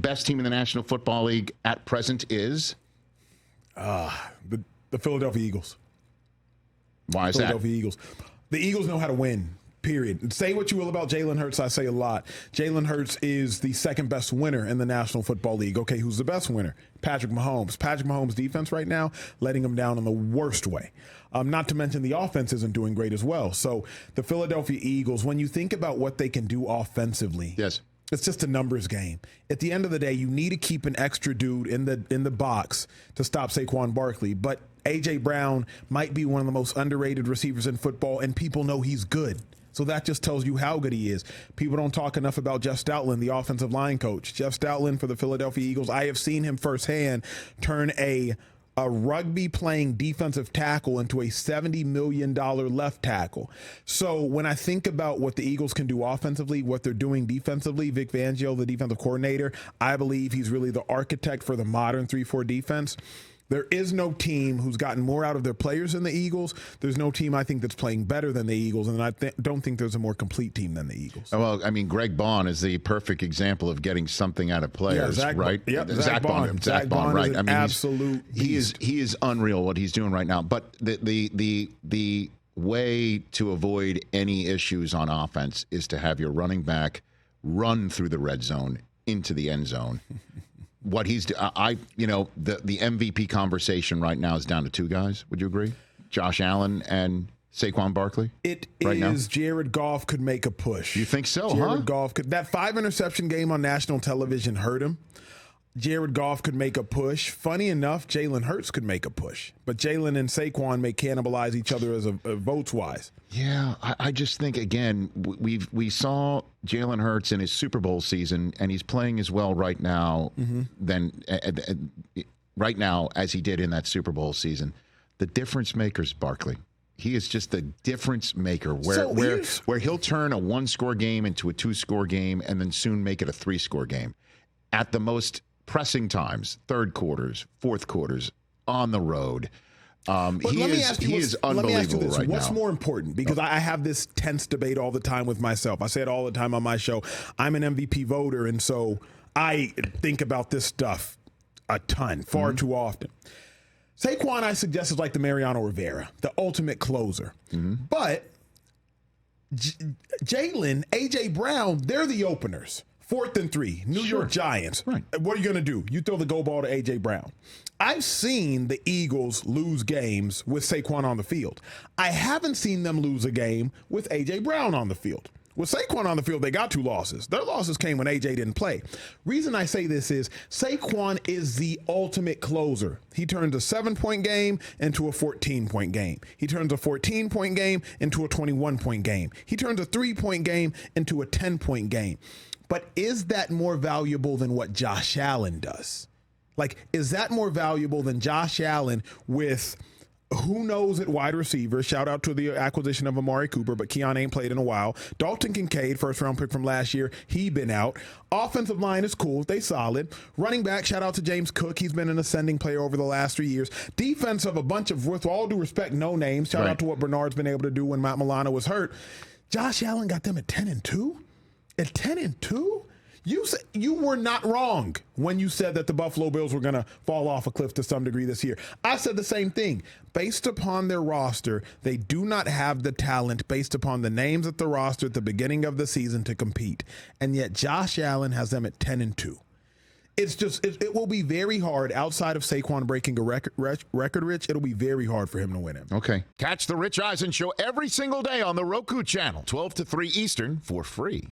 best team in the National Football League at present is? The Philadelphia Eagles. Why is Philadelphia Eagles. The Eagles know how to win, period. Say what you will about Jalen Hurts. I say a lot. Jalen Hurts is the second best winner in the National Football League. Okay, who's the best winner? Patrick Mahomes. Patrick Mahomes' defense right now, letting him down in the worst way. Not to mention the offense isn't doing great as well. So the Philadelphia Eagles, when you think about what they can do offensively, Yes. it's just a numbers game. At the end of the day, you need to keep an extra dude in the box to stop Saquon Barkley. But A.J. Brown might be one of the most underrated receivers in football, and people know he's good. So that just tells you how good he is. People don't talk enough about Jeff Stoutland, the offensive line coach. Jeff Stoutland for the Philadelphia Eagles. I have seen him firsthand turn a rugby-playing defensive tackle into a $70 million left tackle. So when I think about what the Eagles can do offensively, what they're doing defensively, Vic Fangio, the defensive coordinator, I believe he's really the architect for the modern 3-4 defense. There is no team who's gotten more out of their players than the Eagles. There's no team, I think, that's playing better than the Eagles, and I don't think there's a more complete team than the Eagles. Well, I mean, Greg Bond is the perfect example of getting something out of players, right? Yep, Zach Bond. Zach Bond, right? Is an absolute beast. He is unreal what he's doing right now. But the way to avoid any issues on offense is to have your running back run through the red zone into the end zone. What he's, the MVP conversation right now is down to two guys. Would you agree? Josh Allen and Saquon Barkley? It right is now? Jared Goff could make a push. You think so, Jared Goff could. That 5-interception game on national television hurt him. Jared Goff could make a push. Funny enough, Jalen Hurts could make a push. But Jalen and Saquon may cannibalize each other as a votes-wise. Yeah, I just think, again, we saw Jalen Hurts in his Super Bowl season, and he's playing as well right now right now as he did in that Super Bowl season. The difference maker's Barkley. He is just the difference maker where he'll turn a 1-score game into a 2-score game and then soon make it a 3-score game. At the most pressing times, third quarters, fourth quarters, on the road. He is unbelievable right now. What's more important? Because I have this tense debate all the time with myself. I say it all the time on my show. I'm an MVP voter, and so I think about this stuff a ton, far too often. Saquon, I suggest, is like the Mariano Rivera, the ultimate closer. But Jalen, A.J. Brown, they're the openers. 4th and 3, New York Giants. Right. What are you going to do? You throw the go ball to A.J. Brown. I've seen the Eagles lose games with Saquon on the field. I haven't seen them lose a game with A.J. Brown on the field. With Saquon on the field, they got 2 losses. Their losses came when A.J. didn't play. Reason I say this is Saquon is the ultimate closer. He turns a 7-point game into a 14-point game. He turns a 14-point game into a 21-point game. He turns a 3-point game into a 10-point game. But is that more valuable than what Josh Allen does? Like, is that more valuable than Josh Allen with who knows at wide receiver? Shout out to the acquisition of Amari Cooper, but Keon ain't played in a while. Dalton Kincaid, first-round pick from last year, he been out. Offensive line is cool. They solid. Running back, shout out to James Cook. He's been an ascending player over the last 3 years. Defense of a bunch of, with all due respect, no names. Shout out to what Bernard's been able to do when Matt Milano was hurt. Josh Allen got them at 10-2? At 10-2? You were not wrong when you said that the Buffalo Bills were going to fall off a cliff to some degree this year. I said the same thing. Based upon their roster, they do not have the talent based upon the names at the roster at the beginning of the season to compete. And yet Josh Allen has them at 10-2. It's just, it will be very hard outside of Saquon breaking a record, Rich. It'll be very hard for him to win it. Okay. Catch the Rich Eisen Show every single day on the Roku Channel, 12 to 3 Eastern for free.